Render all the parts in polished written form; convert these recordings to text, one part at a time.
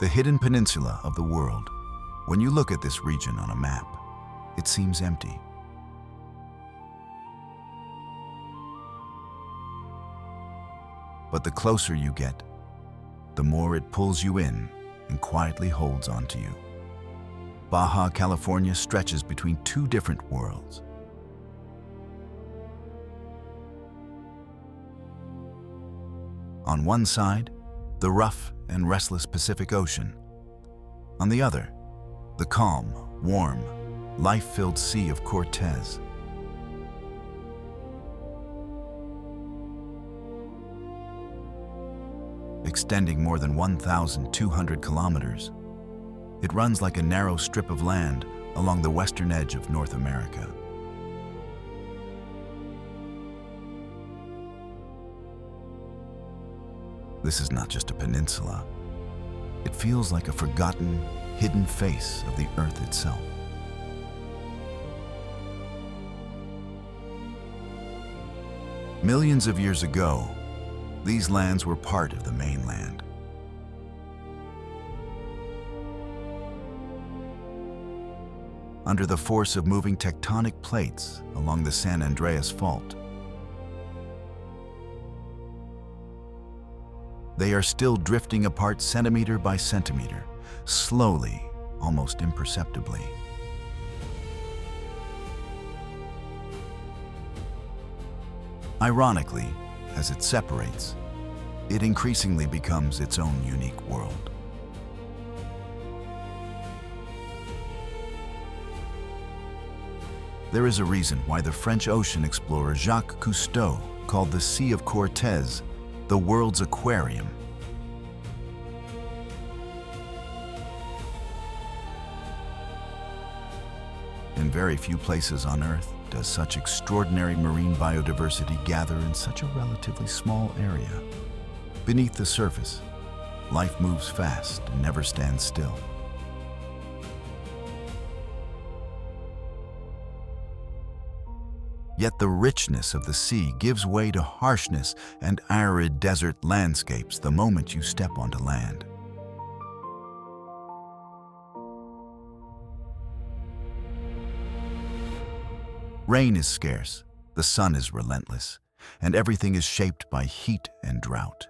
the hidden peninsula of the world. When you look at this region on a map, it seems empty. But the closer you get, the more it pulls you in and quietly holds onto you. Baja California stretches between two different worlds. On one side, the rough and restless Pacific Ocean. On the other, the calm, warm, life-filled Sea of Cortez. Extending more than 1,200 kilometers, it runs like a narrow strip of land along the western edge of North America. This is not just a peninsula. It feels like a forgotten, hidden face of the Earth itself. Millions of years ago, these lands were part of the mainland. Under the force of moving tectonic plates along the San Andreas Fault, they are still drifting apart centimeter by centimeter, slowly, almost imperceptibly. Ironically, as it separates, it increasingly becomes its own unique world. There is a reason why the French ocean explorer Jacques Cousteau called the Sea of Cortez the world's aquarium. In very few places on Earth does such extraordinary marine biodiversity gather in such a relatively small area. Beneath the surface, life moves fast and never stands still. Yet the richness of the sea gives way to harshness and arid desert landscapes the moment you step onto land. Rain is scarce, the sun is relentless, and everything is shaped by heat and drought.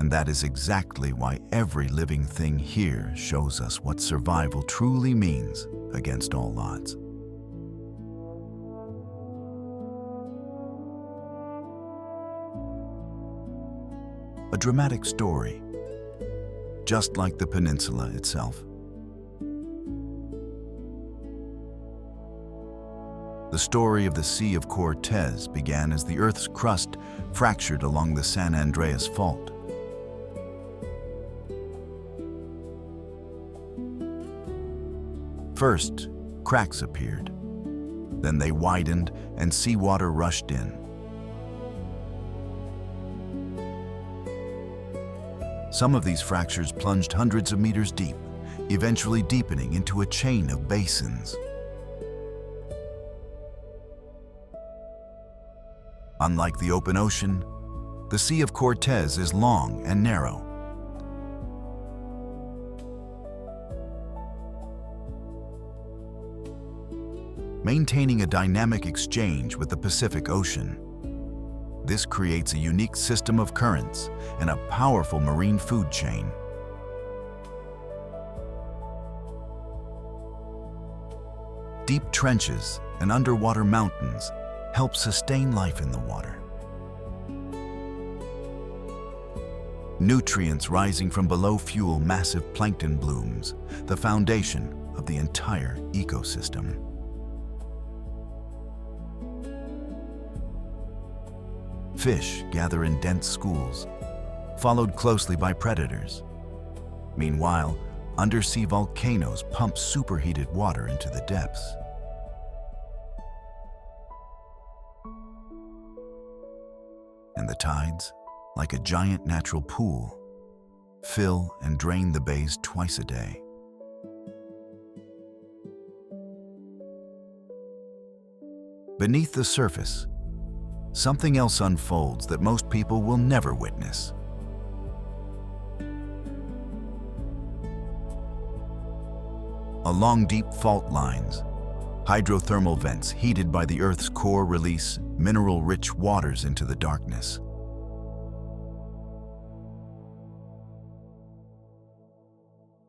And that is exactly why every living thing here shows us what survival truly means against all odds. A dramatic story, just like the peninsula itself. The story of the Sea of Cortez began as the Earth's crust fractured along the San Andreas Fault. First, cracks appeared. Then they widened and seawater rushed in. Some of these fractures plunged hundreds of meters deep, eventually deepening into a chain of basins. Unlike the open ocean, the Sea of Cortez is long and narrow. Maintaining a dynamic exchange with the Pacific Ocean. This creates a unique system of currents and a powerful marine food chain. Deep trenches and underwater mountains help sustain life in the water. Nutrients rising from below fuel massive plankton blooms, the foundation of the entire ecosystem. Fish gather in dense schools, followed closely by predators. Meanwhile, undersea volcanoes pump superheated water into the depths. And the tides, like a giant natural pool, fill and drain the bays twice a day. Beneath the surface, something else unfolds that most people will never witness. Along deep fault lines, hydrothermal vents heated by the Earth's core release mineral-rich waters into the darkness.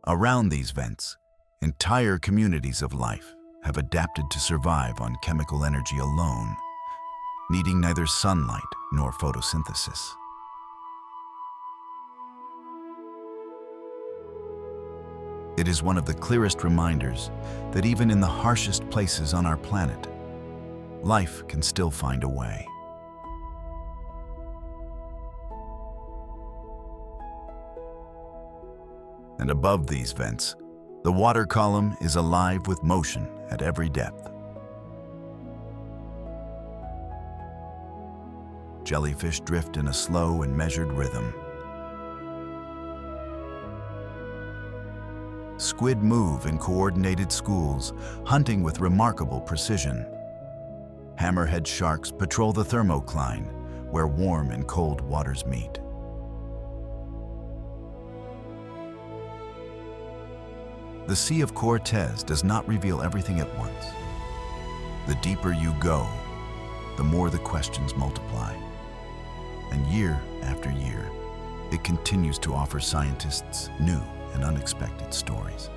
Around these vents, entire communities of life have adapted to survive on chemical energy alone, needing neither sunlight nor photosynthesis. It is one of the clearest reminders that even in the harshest places on our planet, life can still find a way. And above these vents, the water column is alive with motion at every depth. Jellyfish drift in a slow and measured rhythm. Squid move in coordinated schools, hunting with remarkable precision. Hammerhead sharks patrol the thermocline, where warm and cold waters meet. The Sea of Cortez does not reveal everything at once. The deeper you go, the more the questions multiply. And year after year, it continues to offer scientists new and unexpected stories.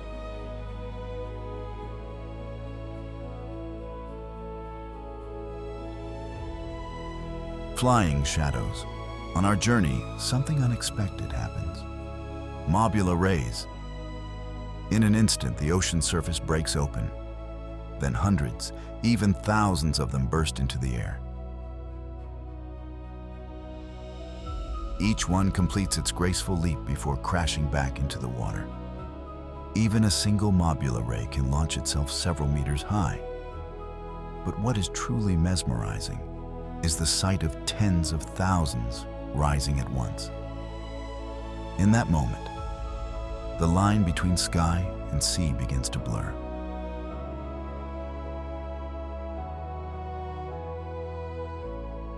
Flying shadows. On our journey, something unexpected happens. MOBULA rays. In an instant, the ocean surface breaks open. Then hundreds, even thousands of them burst into the air. Each one completes its graceful leap before crashing back into the water. Even a single MOBULA ray can launch itself several meters high. But what is truly mesmerizing is the sight of tens of thousands rising at once. In that moment, the line between sky and sea begins to blur.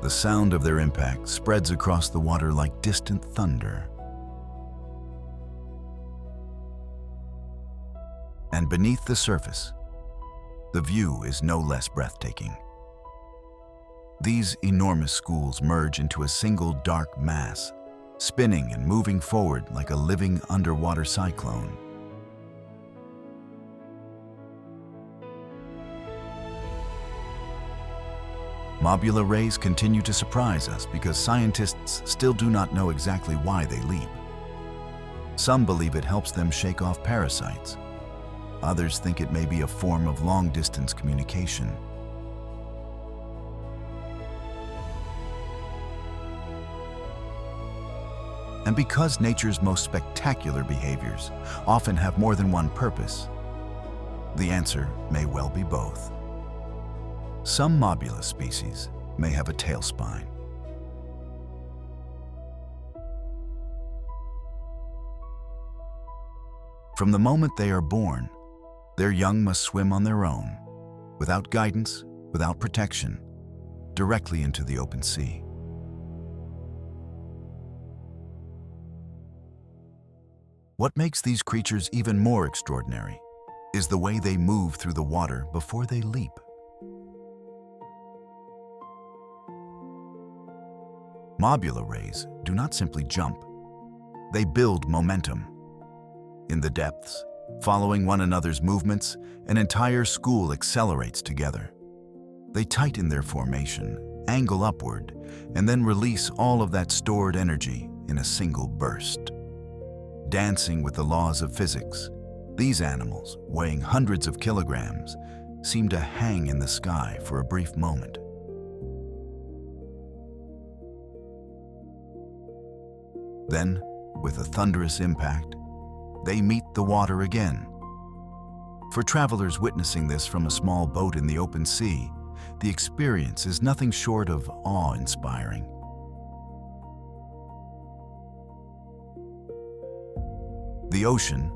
The sound of their impact spreads across the water like distant thunder. And beneath the surface, the view is no less breathtaking. These enormous schools merge into a single dark mass, spinning and moving forward like a living underwater cyclone. MOBULA rays continue to surprise us because scientists still do not know exactly why they leap. Some believe it helps them shake off parasites. Others think it may be a form of long-distance communication. And because nature's most spectacular behaviors often have more than one purpose, the answer may well be both. Some MOBULA species may have a tail spine. From the moment they are born, their young must swim on their own, without guidance, without protection, directly into the open sea. What makes these creatures even more extraordinary is the way they move through the water before they leap. MOBULA rays do not simply jump. They build momentum. In the depths, following one another's movements, an entire school accelerates together. They tighten their formation, angle upward, and then release all of that stored energy in a single burst. Dancing with the laws of physics, these animals, weighing hundreds of kilograms, seem to hang in the sky for a brief moment. Then, with a thunderous impact, they meet the water again. For travelers witnessing this from a small boat in the open sea, the experience is nothing short of awe-inspiring. The ocean,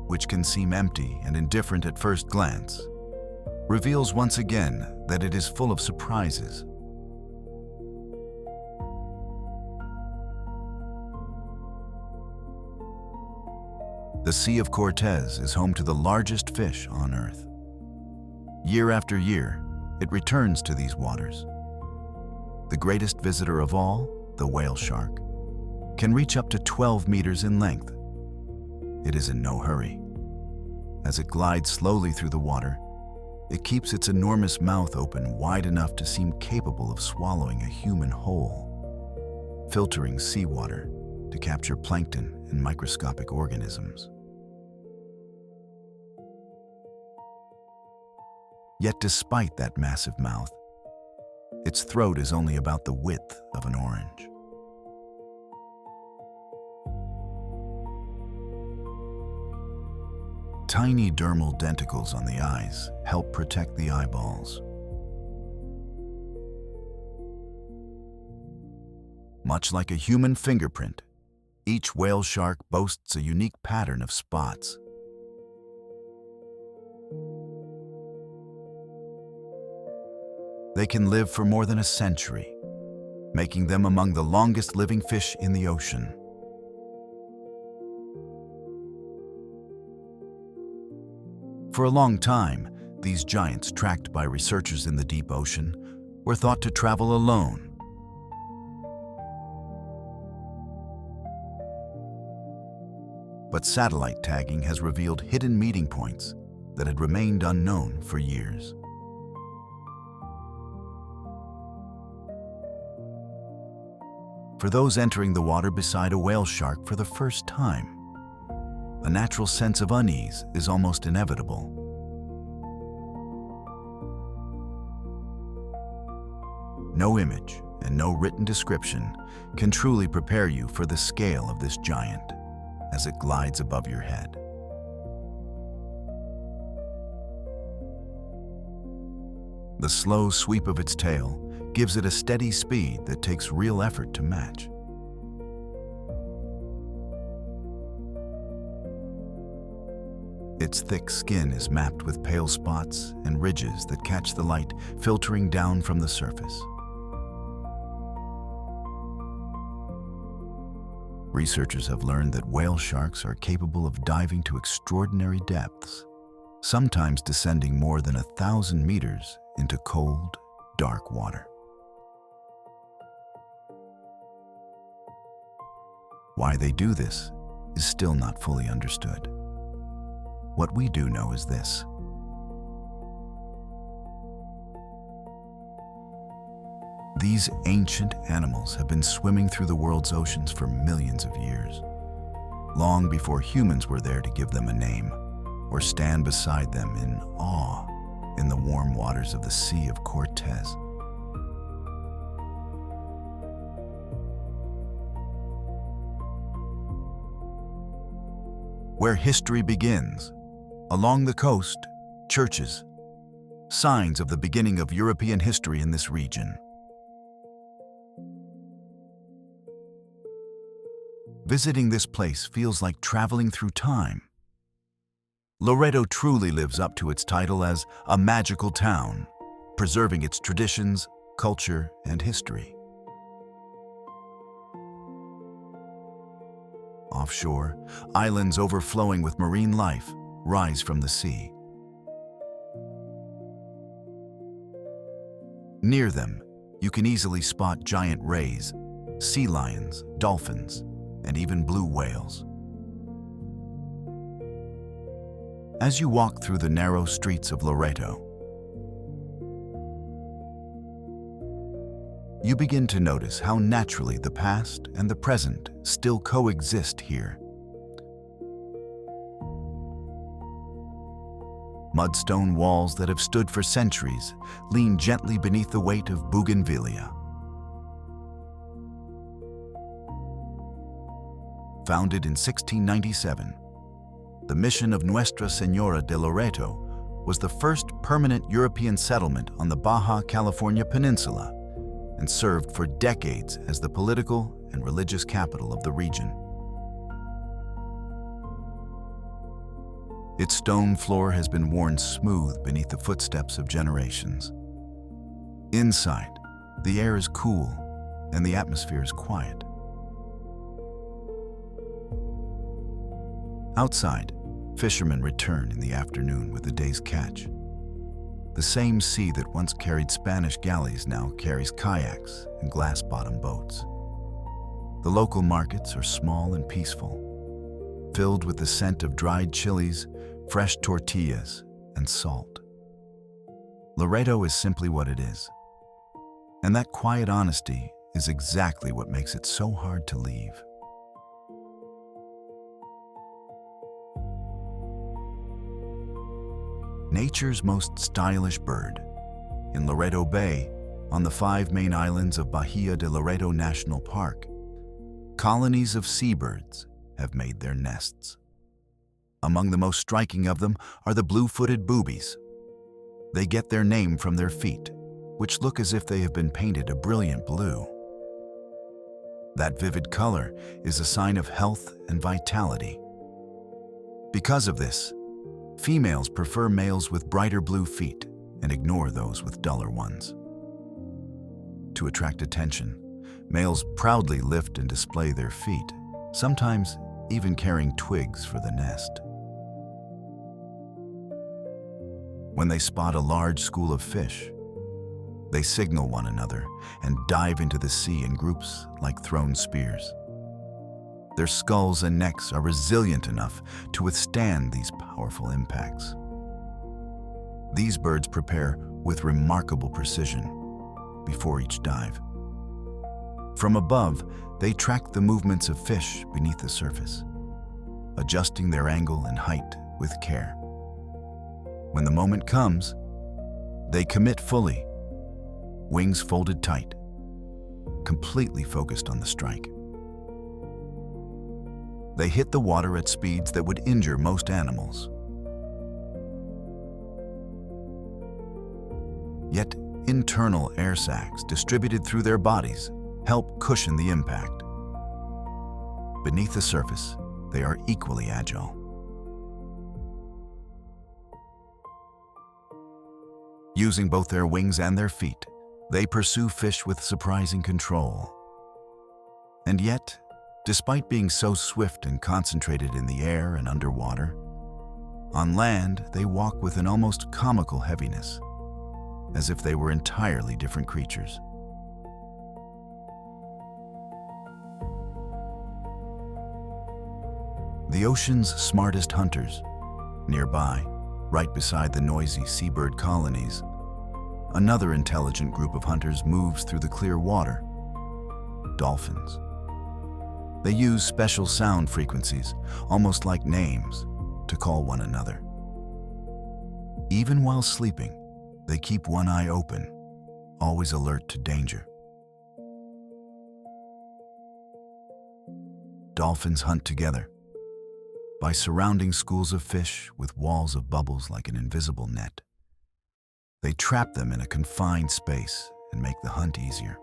which can seem empty and indifferent at first glance, reveals once again that it is full of surprises. The Sea of Cortez is home to the largest fish on Earth. Year after year, it returns to these waters. The greatest visitor of all, the whale shark, can reach up to 12 meters in length. It is in no hurry. As it glides slowly through the water, it keeps its enormous mouth open wide enough to seem capable of swallowing a human whole, filtering seawater to capture plankton and microscopic organisms. Yet despite that massive mouth, its throat is only about the width of an orange. Tiny dermal denticles on the eyes help protect the eyeballs. Much like a human fingerprint, each whale shark boasts a unique pattern of spots. They can live for more than a century, making them among the longest living fish in the ocean. For a long time, these giants, tracked by researchers in the deep ocean, were thought to travel alone. But satellite tagging has revealed hidden meeting points that had remained unknown for years. For those entering the water beside a whale shark for the first time, a natural sense of unease is almost inevitable. No image and no written description can truly prepare you for the scale of this giant as it glides above your head. The slow sweep of its tail gives it a steady speed that takes real effort to match. Its thick skin is mapped with pale spots and ridges that catch the light filtering down from the surface. Researchers have learned that whale sharks are capable of diving to extraordinary depths, sometimes descending more than 1,000 meters into cold, dark water. Why they do this is still not fully understood. What we do know is this: these ancient animals have been swimming through the world's oceans for millions of years, long before humans were there to give them a name or stand beside them in awe in the warm waters of the Sea of Cortez. Where history begins, along the coast, churches, signs of the beginning of European history in this region. Visiting this place feels like traveling through time. Loreto truly lives up to its title as a magical town, preserving its traditions, culture, and history. Offshore, islands overflowing with marine life rise from the sea. Near them, you can easily spot giant rays, sea lions, dolphins, and even blue whales. As you walk through the narrow streets of Loreto, you begin to notice how naturally the past and the present still coexist here. Mudstone walls that have stood for centuries lean gently beneath the weight of bougainvillea. Founded in 1697, the mission of Nuestra Señora de Loreto was the first permanent European settlement on the Baja California peninsula and served for decades as the political and religious capital of the region. Its stone floor has been worn smooth beneath the footsteps of generations. Inside, the air is cool and the atmosphere is quiet. Outside, fishermen return in the afternoon with the day's catch. The same sea that once carried Spanish galleys now carries kayaks and glass-bottom boats. The local markets are small and peaceful, filled with the scent of dried chilies, fresh tortillas, and salt. Loreto is simply what it is, and that quiet honesty is exactly what makes it so hard to leave. Nature's most stylish bird. In Loreto Bay, on the 5 main islands of Bahía de Loreto National Park, colonies of seabirds have made their nests. Among the most striking of them are the blue-footed boobies. They get their name from their feet, which look as if they have been painted a brilliant blue. That vivid color is a sign of health and vitality. Because of this, females prefer males with brighter blue feet and ignore those with duller ones. To attract attention, males proudly lift and display their feet, sometimes even carrying twigs for the nest. When they spot a large school of fish, they signal one another and dive into the sea in groups like thrown spears. Their skulls and necks are resilient enough to withstand these powerful impacts. These birds prepare with remarkable precision before each dive. From above, they track the movements of fish beneath the surface, adjusting their angle and height with care. When the moment comes, they commit fully, wings folded tight, completely focused on the strike. They hit the water at speeds that would injure most animals. Yet, internal air sacs distributed through their bodies help cushion the impact. Beneath the surface, they are equally agile. Using both their wings and their feet, they pursue fish with surprising control. And yet, despite being so swift and concentrated in the air and underwater, on land they walk with an almost comical heaviness, as if they were entirely different creatures. The ocean's smartest hunters, nearby, right beside the noisy seabird colonies, another intelligent group of hunters moves through the clear water: dolphins. They use special sound frequencies, almost like names, to call one another. Even while sleeping, they keep one eye open, always alert to danger. Dolphins hunt together by surrounding schools of fish with walls of bubbles like an invisible net. They trap them in a confined space and make the hunt easier.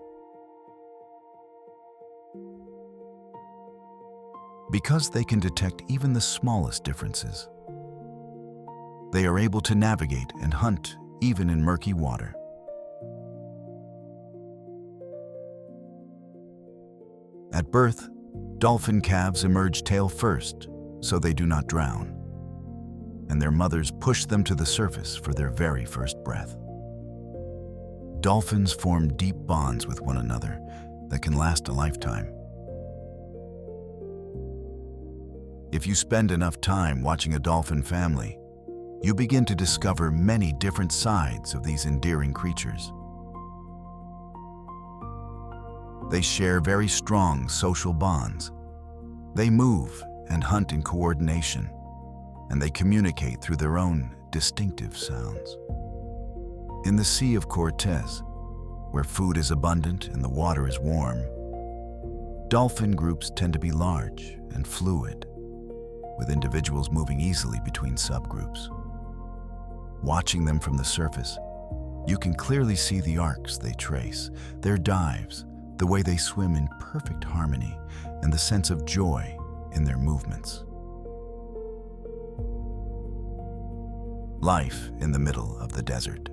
Because they can detect even the smallest differences, they are able to navigate and hunt even in murky water. At birth, dolphin calves emerge tail first so they do not drown, and their mothers push them to the surface for their very first breath. Dolphins form deep bonds with one another that can last a lifetime. If you spend enough time watching a dolphin family, you begin to discover many different sides of these endearing creatures. They share very strong social bonds. They move and hunt in coordination, and they communicate through their own distinctive sounds. In the Sea of Cortez, where food is abundant and the water is warm, dolphin groups tend to be large and fluid, with individuals moving easily between subgroups. Watching them from the surface, you can clearly see the arcs they trace, their dives, the way they swim in perfect harmony, and the sense of joy in their movements. Life in the middle of the desert.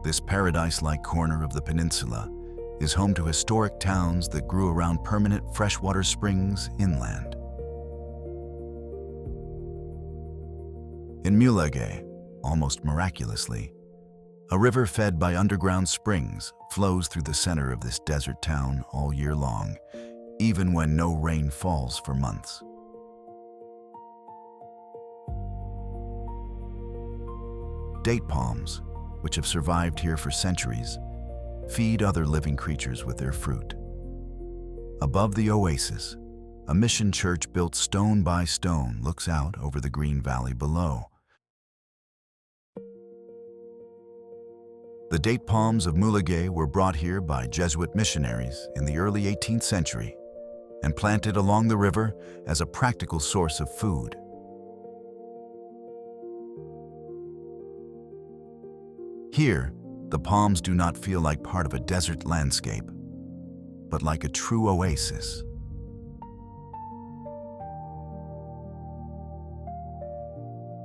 This paradise-like corner of the peninsula is home to historic towns that grew around permanent freshwater springs inland. In Mulegé, almost miraculously, a river fed by underground springs flows through the center of this desert town all year long, even when no rain falls for months. Date palms, which have survived here for centuries, feed other living creatures with their fruit. Above the oasis, a mission church built stone by stone looks out over the green valley below. The date palms of Mulegé were brought here by Jesuit missionaries in the early 18th century and planted along the river as a practical source of food. Here, the palms do not feel like part of a desert landscape, but like a true oasis.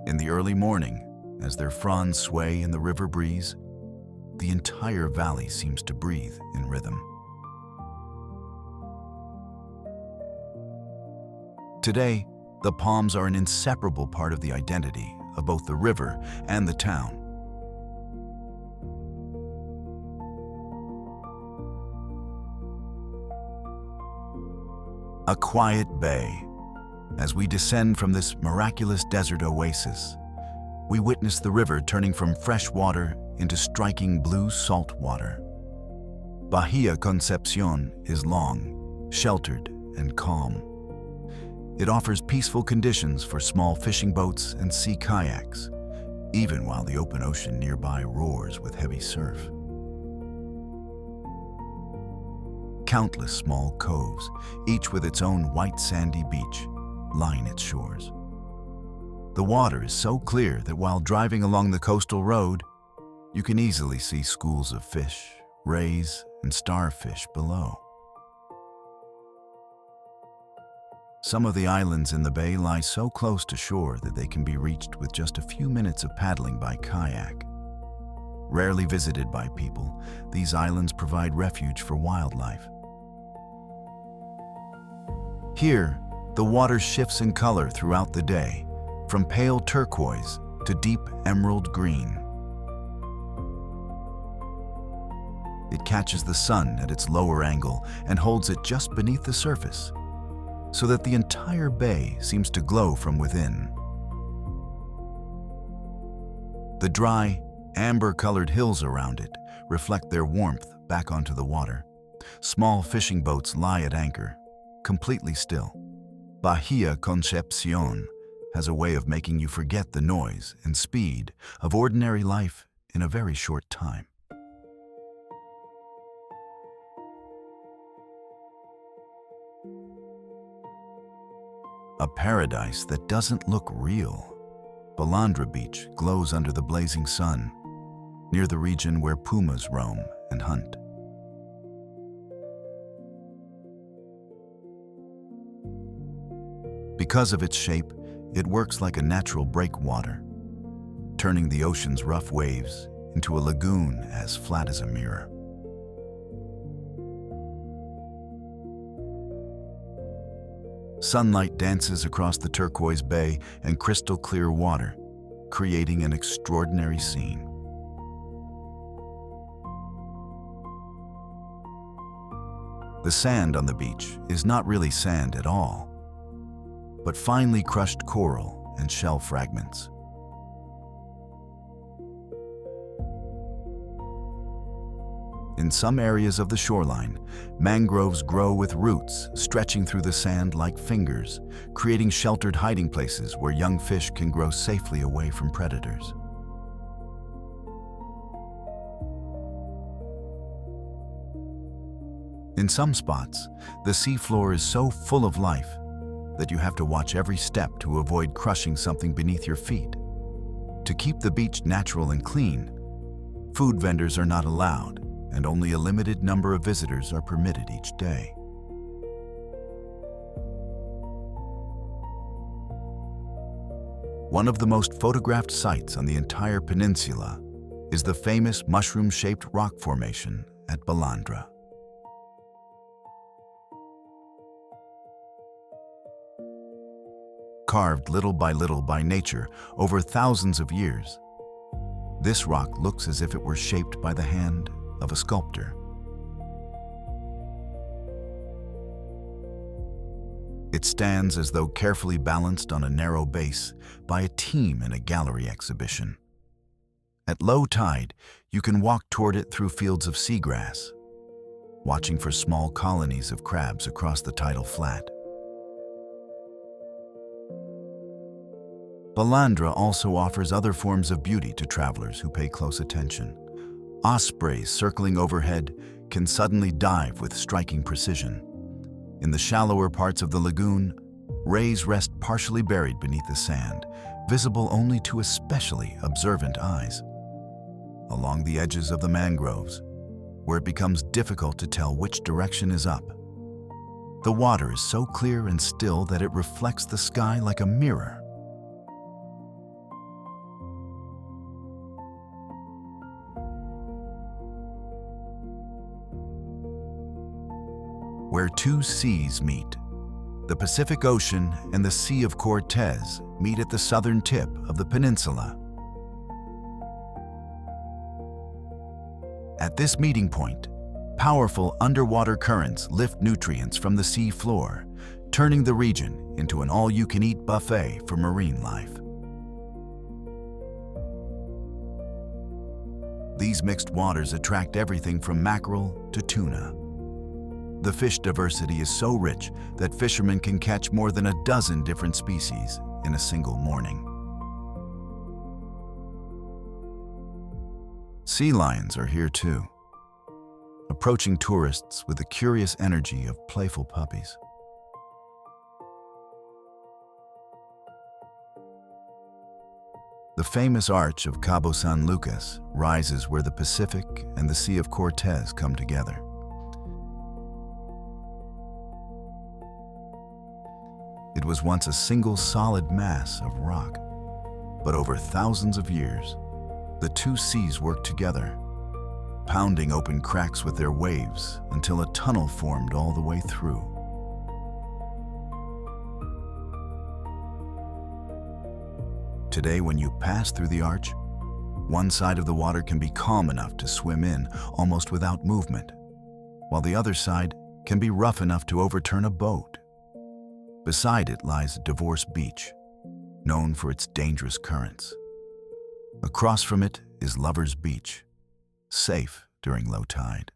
In the early morning, as their fronds sway in the river breeze, the entire valley seems to breathe in rhythm. Today, the palms are an inseparable part of the identity of both the river and the town. A quiet bay. As we descend from this miraculous desert oasis, we witness the river turning from fresh water into striking blue salt water. Bahía Concepción is long, sheltered, and calm. It offers peaceful conditions for small fishing boats and sea kayaks, even while the open ocean nearby roars with heavy surf. Countless small coves, each with its own white sandy beach, line its shores. The water is so clear that while driving along the coastal road, you can easily see schools of fish, rays, and starfish below. Some of the islands in the bay lie so close to shore that they can be reached with just a few minutes of paddling by kayak. Rarely visited by people, these islands provide refuge for wildlife. Here, the water shifts in color throughout the day, from pale turquoise to deep emerald green. It catches the sun at its lower angle and holds it just beneath the surface, so that the entire bay seems to glow from within. The dry, amber-colored hills around it reflect their warmth back onto the water. Small fishing boats lie at anchor, completely still. Bahía Concepción has a way of making you forget the noise and speed of ordinary life in a very short time. A paradise that doesn't look real. Balandra Beach glows under the blazing sun, near the region where pumas roam and hunt. Because of its shape, it works like a natural breakwater, turning the ocean's rough waves into a lagoon as flat as a mirror. Sunlight dances across the turquoise bay and crystal clear water, creating an extraordinary scene. The sand on the beach is not really sand at all, but finely crushed coral and shell fragments. In some areas of the shoreline, mangroves grow with roots stretching through the sand like fingers, creating sheltered hiding places where young fish can grow safely away from predators. In some spots, the seafloor is so full of life that you have to watch every step to avoid crushing something beneath your feet. To keep the beach natural and clean, food vendors are not allowed, and only a limited number of visitors are permitted each day. One of the most photographed sites on the entire peninsula is the famous mushroom-shaped rock formation at Balandra. carved little by nature over thousands of years. This rock looks as if it were shaped by the hand of a sculptor. It stands as though carefully balanced on a narrow base by a team in a gallery exhibition. At low tide, you can walk toward it through fields of seagrass, watching for small colonies of crabs across the tidal flat. Balandra also offers other forms of beauty to travelers who pay close attention. Ospreys circling overhead can suddenly dive with striking precision. In the shallower parts of the lagoon, rays rest partially buried beneath the sand, visible only to especially observant eyes. Along the edges of the mangroves, where it becomes difficult to tell which direction is up, the water is so clear and still that it reflects the sky like a mirror. Where two seas meet, the Pacific Ocean and the Sea of Cortez meet at the southern tip of the peninsula. At this meeting point, powerful underwater currents lift nutrients from the sea floor, turning the region into an all-you-can-eat buffet for marine life. These mixed waters attract everything from mackerel to tuna. The fish diversity is so rich that fishermen can catch more than a dozen different species in a single morning. Sea lions are here too, approaching tourists with the curious energy of playful puppies. The famous arch of Cabo San Lucas rises where the Pacific and the Sea of Cortez come together. It was once a single solid mass of rock, but over thousands of years, the two seas worked together, pounding open cracks with their waves until a tunnel formed all the way through. Today, when you pass through the arch, one side of the water can be calm enough to swim in almost without movement, while the other side can be rough enough to overturn a boat. Beside it lies Divorce Beach, known for its dangerous currents. Across from it is Lover's Beach, safe during low tide.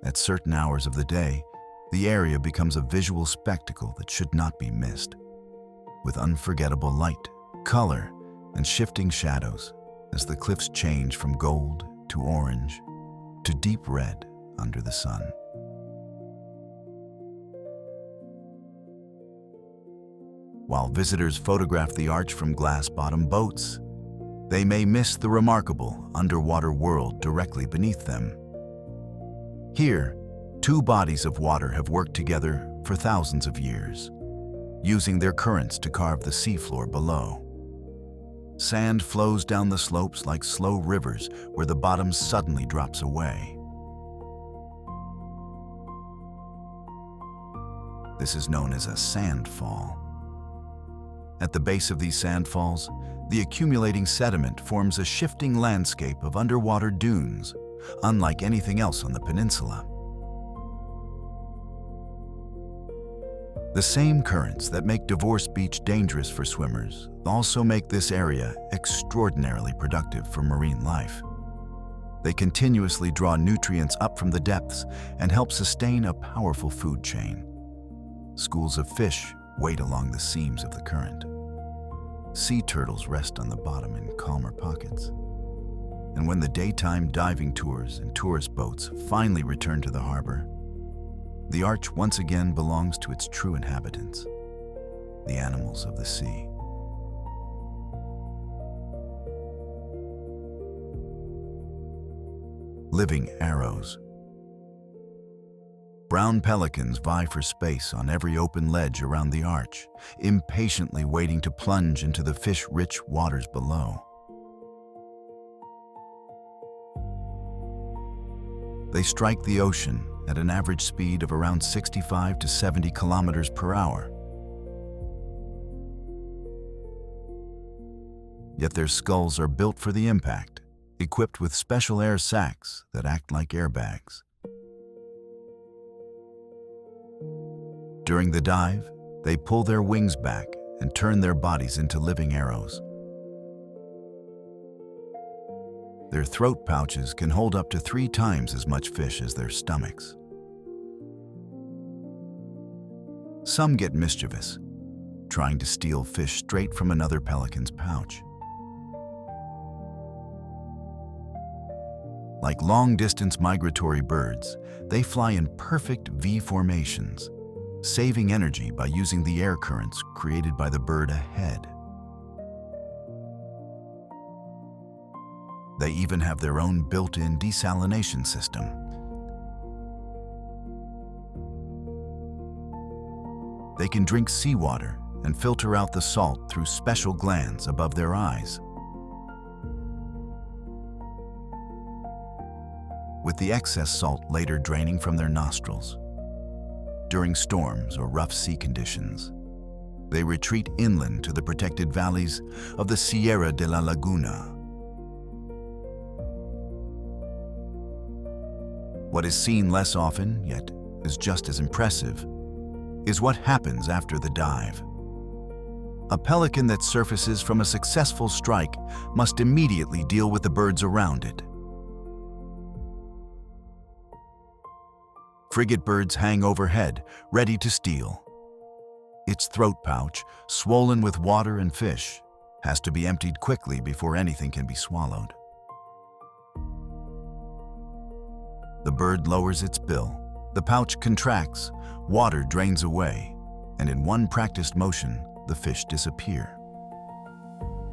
At certain hours of the day, the area becomes a visual spectacle that should not be missed, with unforgettable light, color, and shifting shadows as the cliffs change from gold to orange to deep red under the sun. While visitors photograph the arch from glass-bottom boats, they may miss the remarkable underwater world directly beneath them. Here, two bodies of water have worked together for thousands of years, using their currents to carve the seafloor below. Sand flows down the slopes like slow rivers where the bottom suddenly drops away. This is known as a sandfall. At the base of these sandfalls, the accumulating sediment forms a shifting landscape of underwater dunes, unlike anything else on the peninsula. The same currents that make Divorce Beach dangerous for swimmers also make this area extraordinarily productive for marine life. They continuously draw nutrients up from the depths and help sustain a powerful food chain. Schools of fish wait along the seams of the current. Sea turtles rest on the bottom in calmer pockets. And when the daytime diving tours and tourist boats finally return to the harbor, the arch once again belongs to its true inhabitants, the animals of the sea. Living arrows. Brown pelicans vie for space on every open ledge around the arch, impatiently waiting to plunge into the fish-rich waters below. They strike the ocean at an average speed of around 65 to 70 kilometers per hour. yet their skulls are built for the impact, equipped with special air sacs that act like airbags. During the dive, they pull their wings back and turn their bodies into living arrows. Their throat pouches can hold up to 3 times as much fish as their stomachs. Some get mischievous, trying to steal fish straight from another pelican's pouch. Like long-distance migratory birds, they fly in perfect V formations, saving energy by using the air currents created by the bird ahead. They even have their own built-in desalination system. They can drink seawater and filter out the salt through special glands above their eyes. With the excess salt later draining from their nostrils. During storms or rough sea conditions, they retreat inland to the protected valleys of the Sierra de la Laguna. What is seen less often, yet is just as impressive, is what happens after the dive. A pelican that surfaces from a successful strike must immediately deal with the birds around it. Frigate birds hang overhead, ready to steal. Its throat pouch, swollen with water and fish, has to be emptied quickly before anything can be swallowed. The bird lowers its bill, the pouch contracts, water drains away, and in one practiced motion, the fish disappear.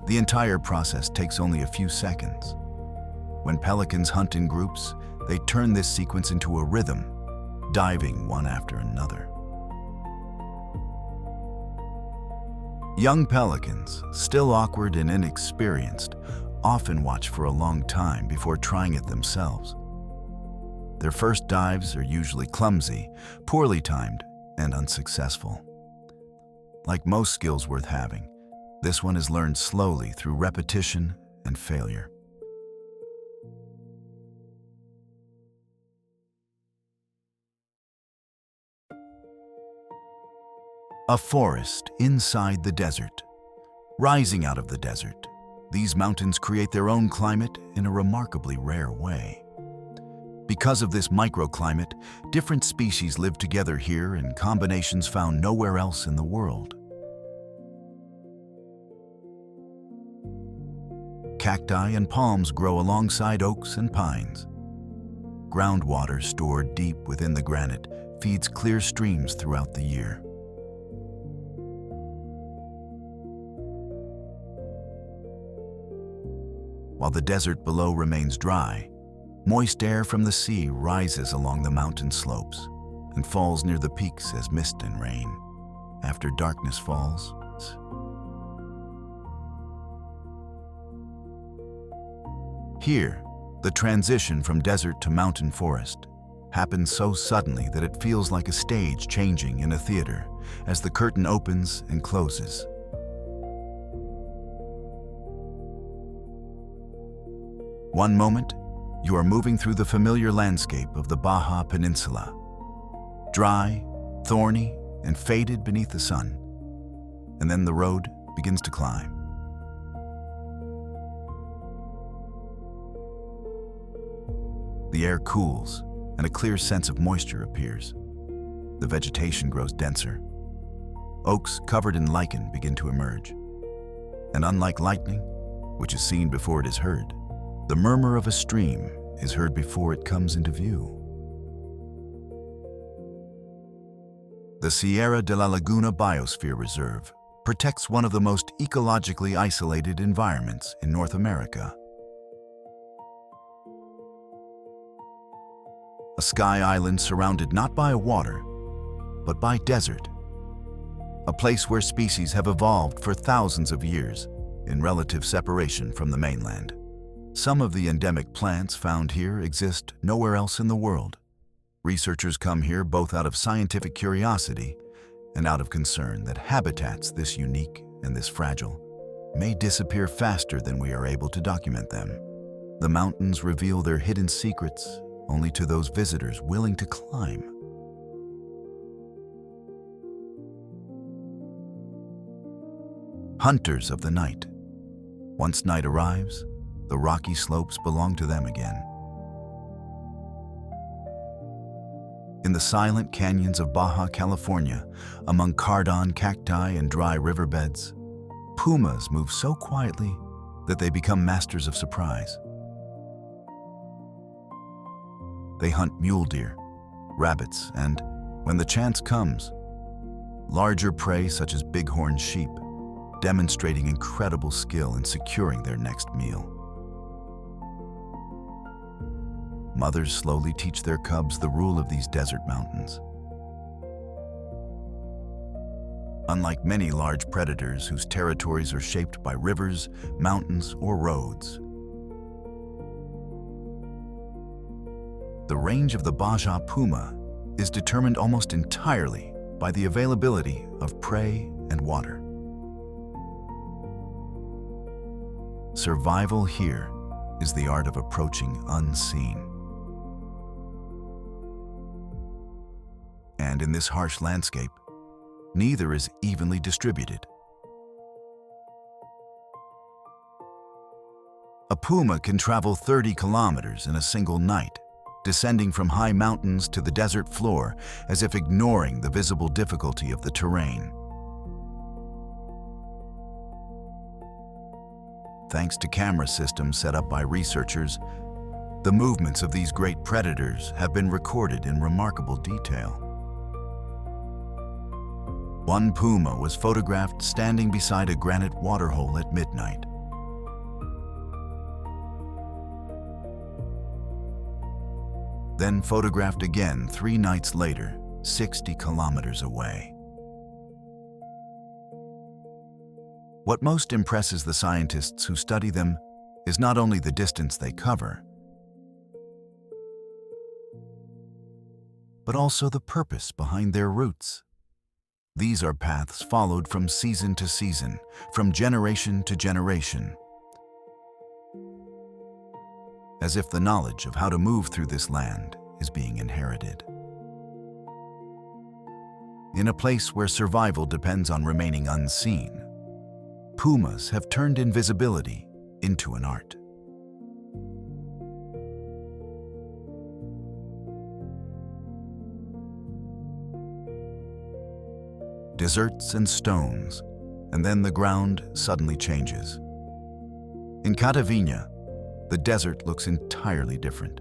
The entire process takes only a few seconds. When pelicans hunt in groups, they turn this sequence into a rhythm, diving one after another. Young pelicans, still awkward and inexperienced, often watch for a long time before trying it themselves. Their first dives are usually clumsy, poorly timed, and unsuccessful. Like most skills worth having, this one is learned slowly through repetition and failure. A forest inside the desert. Rising out of the desert, these mountains create their own climate in a remarkably rare way. Because of this microclimate, different species live together here in combinations found nowhere else in the world. Cacti and palms grow alongside oaks and pines. Groundwater stored deep within the granite feeds clear streams throughout the year. While the desert below remains dry, moist air from the sea rises along the mountain slopes and falls near the peaks as mist and rain. After darkness falls, here, the transition from desert to mountain forest happens so suddenly that it feels like a stage changing in a theater as the curtain opens and closes. One moment, you are moving through the familiar landscape of the Baja Peninsula, dry, thorny, and faded beneath the sun, and then the road begins to climb. The air cools, and a clear sense of moisture appears. The vegetation grows denser. Oaks covered in lichen begin to emerge. And unlike lightning, which is seen before it is heard, the murmur of a stream is heard before it comes into view. The Sierra de la Laguna Biosphere Reserve protects one of the most ecologically isolated environments in North America. A sky island surrounded not by water, but by desert. A place where species have evolved for thousands of years in relative separation from the mainland. Some of the endemic plants found here exist nowhere else in the world. Researchers come here both out of scientific curiosity and out of concern that habitats this unique and this fragile may disappear faster than we are able to document them. The mountains reveal their hidden secrets only to those visitors willing to climb. Hunters of the night. Once night arrives, the rocky slopes belong to them again. In the silent canyons of Baja California, among cardon cacti and dry riverbeds, pumas move so quietly that they become masters of surprise. They hunt mule deer, rabbits, and, when the chance comes, larger prey such as bighorn sheep, demonstrating incredible skill in securing their next meal. Mothers slowly teach their cubs the rule of these desert mountains. Unlike many large predators whose territories are shaped by rivers, mountains, or roads, the range of the Baja puma is determined almost entirely by the availability of prey and water. Survival here is the art of approaching unseen. And in this harsh landscape, neither is evenly distributed. A puma can travel 30 kilometers in a single night, descending from high mountains to the desert floor as if ignoring the visible difficulty of the terrain. Thanks to camera systems set up by researchers, the movements of these great predators have been recorded in remarkable detail. One puma was photographed standing beside a granite waterhole at midnight. Then photographed again 3 nights later, 60 kilometers away. What most impresses the scientists who study them is not only the distance they cover, but also the purpose behind their routes. These are paths followed from season to season, from generation to generation, as if the knowledge of how to move through this land is being inherited. In a place where survival depends on remaining unseen, pumas have turned invisibility into an art. Deserts and stones, and then the ground suddenly changes. In Cataviña, the desert looks entirely different.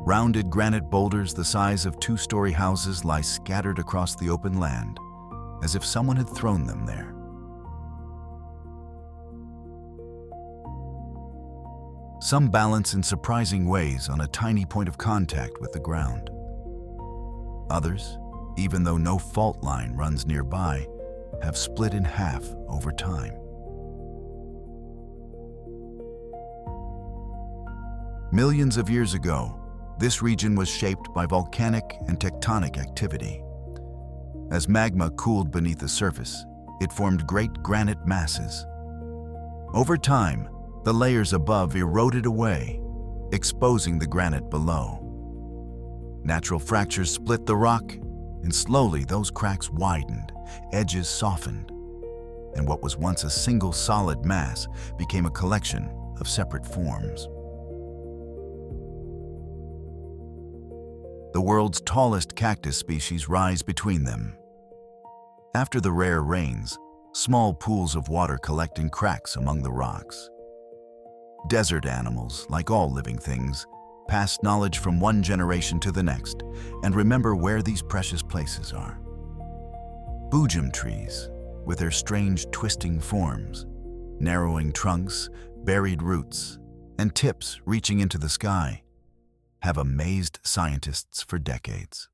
Rounded granite boulders the size of 2-story houses lie scattered across the open land, as if someone had thrown them there. Some balance in surprising ways on a tiny point of contact with the ground. Others, even though no fault line runs nearby, have split in half over time. Millions of years ago, this region was shaped by volcanic and tectonic activity. As magma cooled beneath the surface, it formed great granite masses. Over time, the layers above eroded away, exposing the granite below. Natural fractures split the rock, and slowly those cracks widened, edges softened, and what was once a single solid mass became a collection of separate forms. The world's tallest cactus species rise between them. After the rare rains, small pools of water collect in cracks among the rocks. Desert animals, like all living things, pass knowledge from one generation to the next and remember where these precious places are. Boojum trees, with their strange twisting forms, narrowing trunks, buried roots, and tips reaching into the sky, have amazed scientists for decades.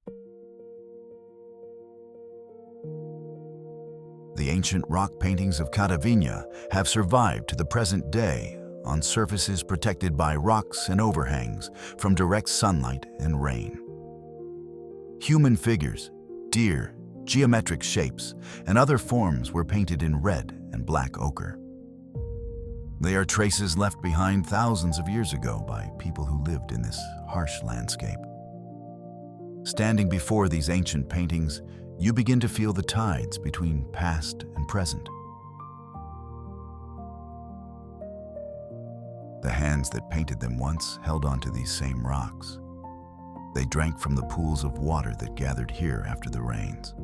The ancient rock paintings of Cataviña have survived to the present day on surfaces protected by rocks and overhangs from direct sunlight and rain. Human figures, deer, geometric shapes, and other forms were painted in red and black ochre. They are traces left behind thousands of years ago by people who lived in this harsh landscape. Standing before these ancient paintings, you begin to feel the tides between past and present. The hands that painted them once held onto these same rocks. They drank from the pools of water that gathered here after the rains.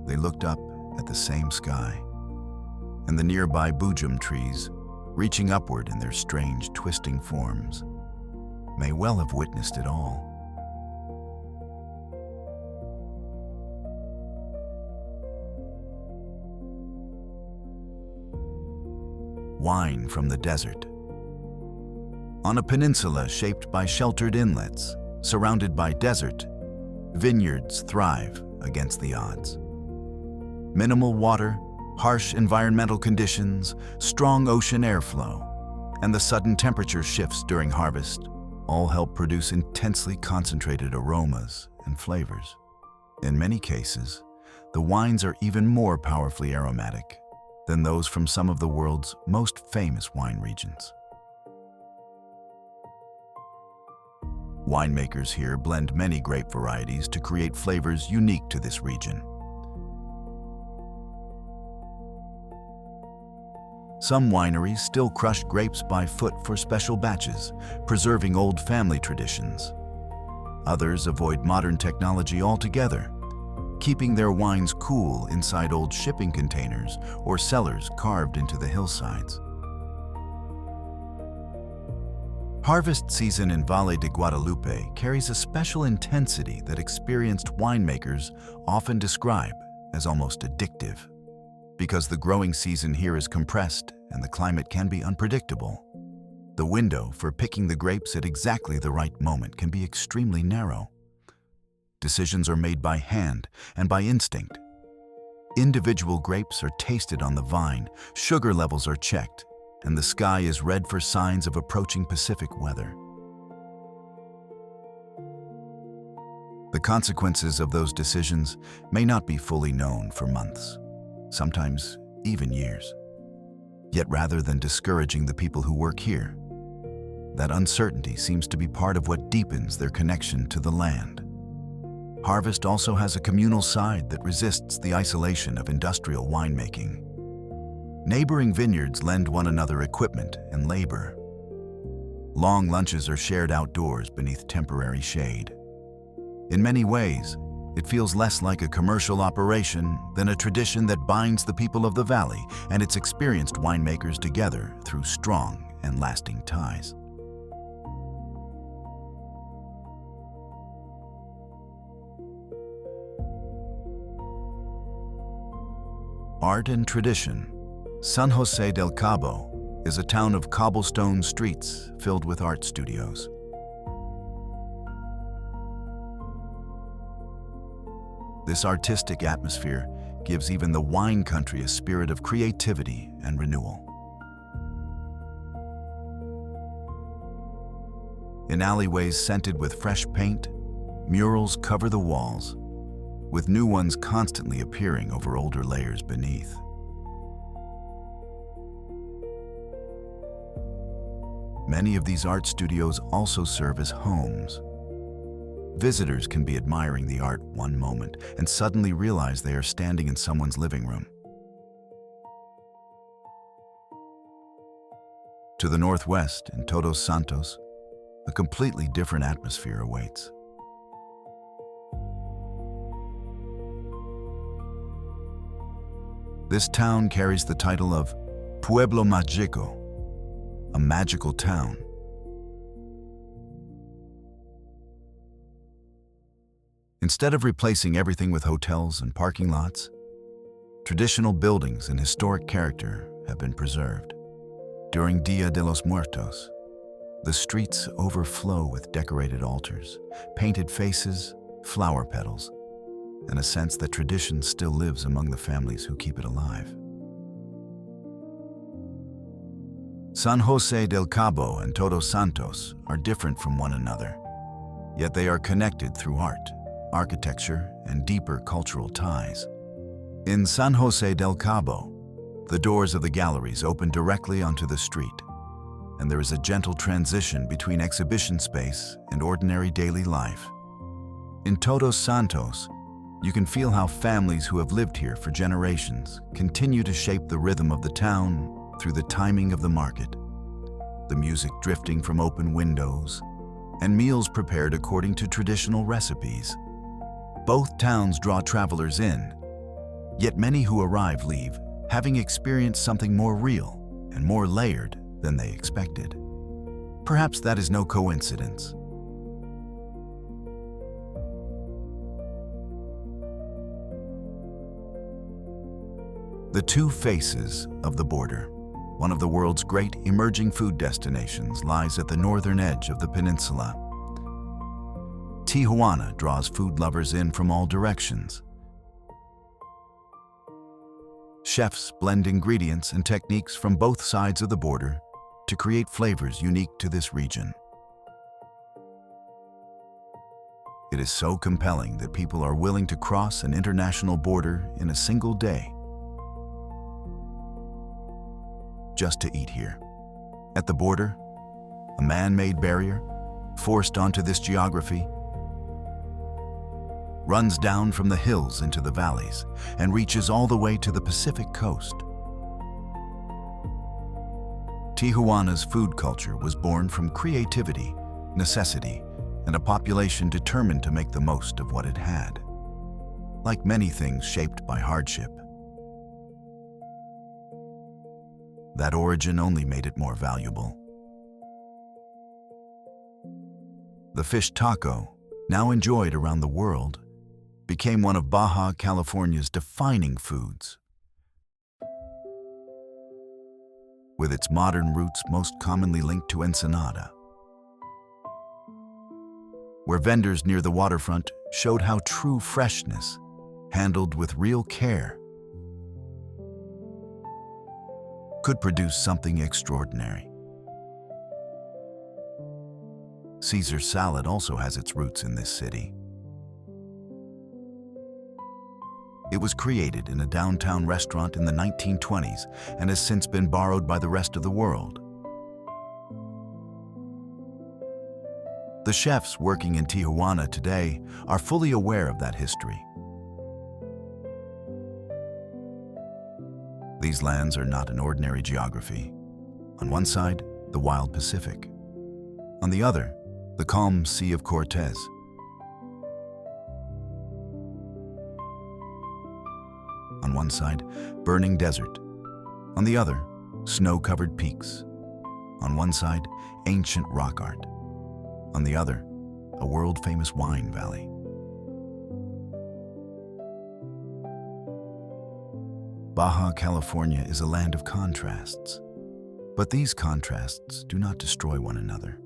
They looked up at the same sky, and the nearby boojum trees, reaching upward in their strange, twisting forms, may well have witnessed it all. Wine from the desert. On a peninsula shaped by sheltered inlets, surrounded by desert, vineyards thrive against the odds. Minimal water, harsh environmental conditions, strong ocean airflow, and the sudden temperature shifts during harvest all help produce intensely concentrated aromas and flavors. In many cases, the wines are even more powerfully aromatic than those from some of the world's most famous wine regions. Winemakers here blend many grape varieties to create flavors unique to this region. Some wineries still crush grapes by foot for special batches, preserving old family traditions. Others avoid modern technology altogether, keeping their wines cool inside old shipping containers or cellars carved into the hillsides. Harvest season in Valle de Guadalupe carries a special intensity that experienced winemakers often describe as almost addictive. Because the growing season here is compressed and the climate can be unpredictable, the window for picking the grapes at exactly the right moment can be extremely narrow. Decisions are made by hand and by instinct. Individual grapes are tasted on the vine, sugar levels are checked, and the sky is read for signs of approaching Pacific weather. The consequences of those decisions may not be fully known for months, sometimes even years. Yet rather than discouraging the people who work here, that uncertainty seems to be part of what deepens their connection to the land. Harvest also has a communal side that resists the isolation of industrial winemaking. Neighboring vineyards lend one another equipment and labor. Long lunches are shared outdoors beneath temporary shade. In many ways, it feels less like a commercial operation than a tradition that binds the people of the valley and its experienced winemakers together through strong and lasting ties. Art and tradition. San José del Cabo is a town of cobblestone streets filled with art studios. This artistic atmosphere gives even the wine country a spirit of creativity and renewal. In alleyways scented with fresh paint, murals cover the walls, with new ones constantly appearing over older layers beneath. Many of these art studios also serve as homes. Visitors can be admiring the art one moment and suddenly realize they are standing in someone's living room. To the northwest, in Todos Santos, a completely different atmosphere awaits. This town carries the title of Pueblo Mágico, a magical town. Instead of replacing everything with hotels and parking lots, traditional buildings and historic character have been preserved. During Dia de los Muertos, the streets overflow with decorated altars, painted faces, flower petals, and a sense that tradition still lives among the families who keep it alive. San José del Cabo and Todos Santos are different from one another, yet they are connected through art, architecture, and deeper cultural ties. In San Jose del Cabo, the doors of the galleries open directly onto the street, and there is a gentle transition between exhibition space and ordinary daily life. In Todos Santos, you can feel how families who have lived here for generations continue to shape the rhythm of the town through the timing of the market, the music drifting from open windows, and meals prepared according to traditional recipes. Both towns draw travelers in, yet many who arrive leave, having experienced something more real and more layered than they expected. Perhaps that is no coincidence. The two faces of the border. One of the world's great emerging food destinations lies at the northern edge of the peninsula. Tijuana draws food lovers in from all directions. Chefs blend ingredients and techniques from both sides of the border to create flavors unique to this region. It is so compelling that people are willing to cross an international border in a single day just to eat here. At the border, a man-made barrier, forced onto this geography, runs down from the hills into the valleys and reaches all the way to the Pacific coast. Tijuana's food culture was born from creativity, necessity, and a population determined to make the most of what it had. Like many things shaped by hardship, that origin only made it more valuable. The fish taco, now enjoyed around the world, became one of Baja California's defining foods. With its modern roots most commonly linked to Ensenada, where vendors near the waterfront showed how true freshness, handled with real care, could produce something extraordinary. Caesar salad also has its roots in this city. It was created in a downtown restaurant in the 1920s and has since been borrowed by the rest of the world. The chefs working in Tijuana today are fully aware of that history. These lands are not an ordinary geography. On one side, the wild Pacific. On the other, the calm Sea of Cortez. On one side, burning desert. On the other, snow-covered peaks. On one side, ancient rock art. On the other, a world-famous wine valley. Baja California is a land of contrasts, but these contrasts do not destroy one another.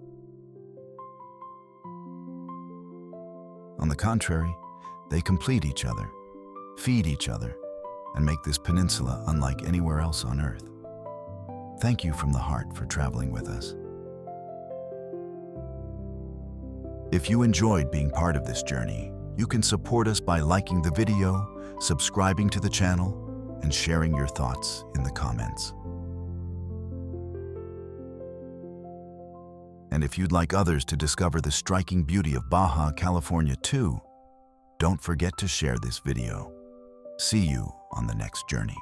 On the contrary, they complete each other, feed each other, and make this peninsula unlike anywhere else on Earth. Thank you from the heart for traveling with us. If you enjoyed being part of this journey, you can support us by liking the video, subscribing to the channel, and sharing your thoughts in the comments. And if you'd like others to discover the striking beauty of Baja California too, don't forget to share this video. See you on the next journey.